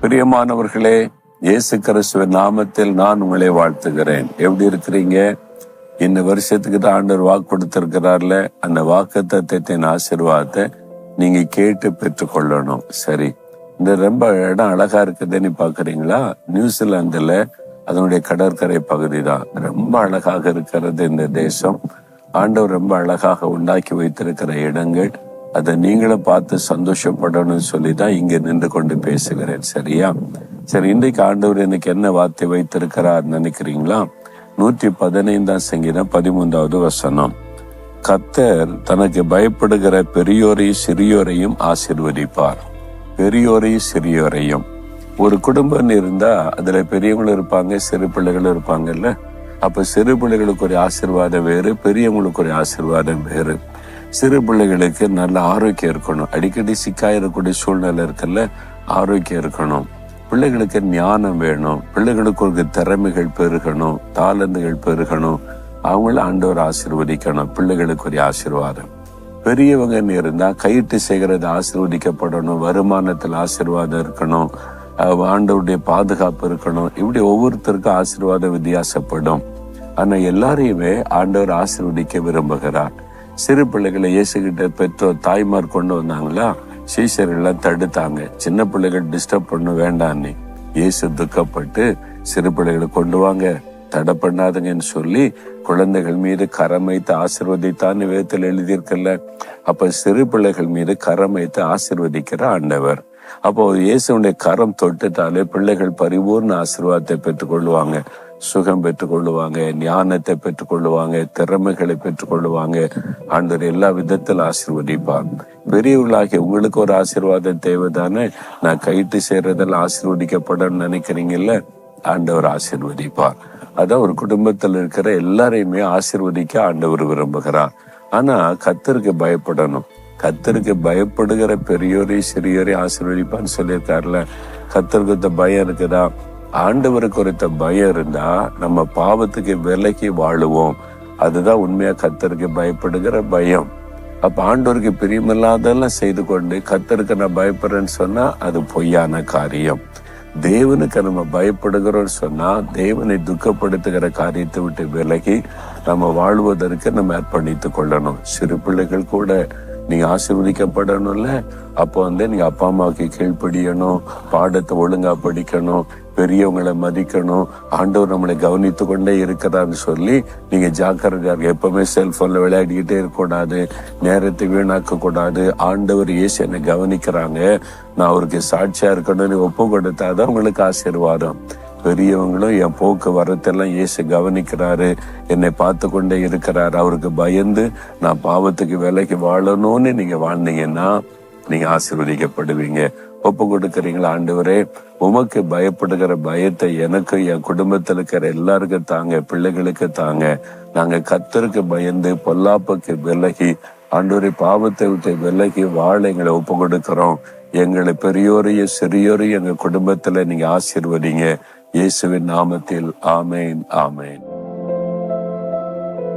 பிரியமானவர்களே, இயேசு கிறிஸ்துவின் நாமத்தில் நான் உங்களை வாழ்த்துகிறேன். எப்படி இருக்கிறீங்க? இந்த வருஷத்துக்கு தான் ஆண்டவர் வாக்கு கொடுத்திருக்கிறார்ல, அந்த வாக்குத்தத்தத்தின் ஆசீர்வாதத்தை நீங்க கேட்டு பெற்றுக்கொள்ளணும். சரி, இந்த ரொம்ப இடம் அழகா இருக்குதுன்னு பாக்குறீங்களா? நியூசிலாந்துல அதனுடைய கடற்கரை பகுதி தான் ரொம்ப அழகாக இருக்கிறது. இந்த தேசம் ஆண்டவர் ரொம்ப அழகாக உண்டாக்கி வைத்திருக்கிற இடங்கள். அதை நீங்களும் பார்த்து சந்தோஷப்படணும்னு சொல்லிதான் இங்க நின்று கொண்டு பேசுகிறேன். சரியா? சரி, இன்றைக்கு ஆண்டவர் எனக்கு என்ன வார்த்தை வைத்திருக்கிறார் நினைக்கிறீங்களா? 115 சங்கீதம் 13வது வசனம். கர்த்தர் தனக்கு பயப்படுகிற பெரியோரையும் சிறியோரையும் ஆசீர்வதிப்பார். பெரியோரையும் சிறியோரையும். ஒரு குடும்பம் இருந்தா அதுல பெரியவங்களும் இருப்பாங்க, சிறு பிள்ளைகளும் இருப்பாங்கல்ல. அப்ப சிறு பிள்ளைகளுக்கு ஒரு ஆசீர்வாதம் வேறு, பெரியவங்களுக்கு ஒரு ஆசீர்வாதம் வேறு. சிறு பிள்ளைகளுக்கு நல்ல ஆரோக்கியம் இருக்கணும். அடிக்கடி சிக்காயிரக்கூடிய சூழ்நிலை இருக்குல்ல, ஆரோக்கியம் இருக்கணும். பிள்ளைகளுக்கு ஞானம் வேணும். பிள்ளைகளுக்கு ஒரு திறமைகள் பெருகணும், தாளந்துகள் பெருகணும். அவங்கள ஆண்டவர் ஆசீர்வதிக்கணும். பிள்ளைகளுக்கு ஒரு ஆசீர்வாதம். பெரியவங்க இருந்தா கையிட்டு செய்கிறது ஆசீர்வதிக்கப்படணும், வருமானத்தில் ஆசீர்வாதம் இருக்கணும், ஆண்டவருடைய பாதுகாப்பு இருக்கணும். இப்படி ஒவ்வொருத்தருக்கும் ஆசீர்வாதம் வித்தியாசப்படும். ஆனா எல்லாரையுமே ஆண்டவர் ஆசீர்வதிக்க விரும்புகிறார். சிறு பிள்ளைகளை இயேசுகிட்ட பெற்றோர் தாய்மார் கொண்டு வந்தாங்களா, சீஷர்கள் எல்லாம் தடுத்தாங்க. சின்ன பிள்ளைகள் டிஸ்டர்ப் பண்ண வேண்டான்னு இயேசு துக்கப்பட்டு, சிறு பிள்ளைகளை கொண்டு வாங்க, தடை பண்ணாதுங்கன்னு சொல்லி குழந்தைகள் மீது கரம் வைத்து ஆசீர்வதித்தான்னு வேதத்தில் எழுதியிருக்கல. அப்ப சிறு பிள்ளைகள் மீது கரம் வைத்து ஆசீர்வதிக்கிற ஆண்டவர். அப்போ இயேசுடைய கரம் தொட்டுட்டாலே பிள்ளைகள் பரிபூர்ண ஆசீர்வாதத்தை பெற்றுக்கொள்வாங்க, சுகம் பெற்றுக்கொள்ளுவாங்க, ஞானத்தை பெற்றுக்கொள்ளுவாங்க, திறமைகளை பெற்றுக்கொள்ளுவாங்க. ஆண்டவர் எல்லா விதத்தில் ஆசீர்வதிப்பார். பெரியவர்களாகிய உங்களுக்கு ஒரு ஆசீர்வாதம் தேவைதானே? நான் கைட்டு செய்யறதெல்லாம் ஆசீர்வதிக்கப்படணும்னு நினைக்கிறீங்கல்ல, ஆண்டவர் ஆசீர்வதிப்பார். அதான் ஒரு குடும்பத்தில் இருக்கிற எல்லாரையுமே ஆசீர்வதிக்க ஆண்டவர் விரும்புகிறார். ஆனா கர்த்தருக்கு பயப்படணும். கர்த்தருக்கு பயப்படுகிற பெரியோரையும் சிறியோரையும் ஆசீர்வதிப்பான்னு சொல்லியிருக்காருல. கர்த்தருக்கு பயம் இருக்குதா? ஆண்டவருக்கு குறித்த பயம் இருந்தா நம்ம பாவத்துக்கு விலகி வாழுவோம். அதுதான் உண்மையா கர்த்தருக்கு பயப்படுகிற பயம். அப்ப ஆண்டவருக்கு பிரியமில்லாதெல்லாம் செய்து கொண்டு கர்த்தருக்கு நான் பயப்படுறேன்னு சொன்னா அது பொய்யான காரியம். தேவனுக்கு நம்ம பயப்படுகிறோம்னு சொன்னா தேவனை துக்கப்படுத்துகிற காரியத்தை விட்டு விலகி நம்ம வாழ்வதற்கு நம்ம அர்ப்பணித்துக் கொள்ளணும். சிறு பிள்ளைகள் கூட நீங்க ஆசீர்வதிக்கப்படணும்ல. அப்போ நீங்க அப்பா அம்மாவுக்கு கீழ்ப்படியணும், பாடத்தை ஒழுங்கா படிக்கணும், பெரியவங்களை மதிக்கணும். ஆண்டவர் நம்மளை கவனித்து கொண்டே இருக்கிறான்னு சொல்லி நீங்க ஜாக்கிரதையா இருக்க. எப்பவுமே செல்போன்ல விளையாடிக்கிட்டே இருக்கக்கூடாது, நேரத்தை வீணாக்க கூடாது. ஆண்டவர் இயேசு என்னை கவனிக்கிறாங்க, நான் அவருக்கு சாட்சியா இருக்கணும்னு ஒப்பு கொடுத்தாதான் உங்களுக்கு ஆசீர்வாதம். பெரியவங்களும் என் போக்கு வரத்தெல்லாம் இயேசு கவனிக்கிறாரு, என்னை பார்த்து கொண்டே இருக்கிறாரு. அவருக்கு பயந்து நான் பாவத்துக்கு விலைக்கு வாழணும்னு நீங்க வாழ்ந்தீங்கன்னா நீங்க ஆசீர்வதிக்கப்படுவீங்க. ஒப்பு கொடுக்கறீங்களா? ஆண்டவரே, உமக்கு பயப்படுகிற பயத்தை எனக்கு, என் குடும்பத்தில் இருக்கிற எல்லாருக்கும் தாங்க, பிள்ளைகளுக்கு தாங்க. நாங்க கர்த்தருக்கு பயந்து பொல்லாப்புக்கு விலகி ஆண்டவரை பாவத்தை விட்டு விலகி வாழ எங்களை ஒப்பு கொடுக்கிறோம். எங்களை பெரியோரையும் சிறியோரையும் எங்க குடும்பத்துல நீங்க ஆசீர்வதிங்க. இயேசுவின் நாமத்தில் ஆமேன், ஆமேன்.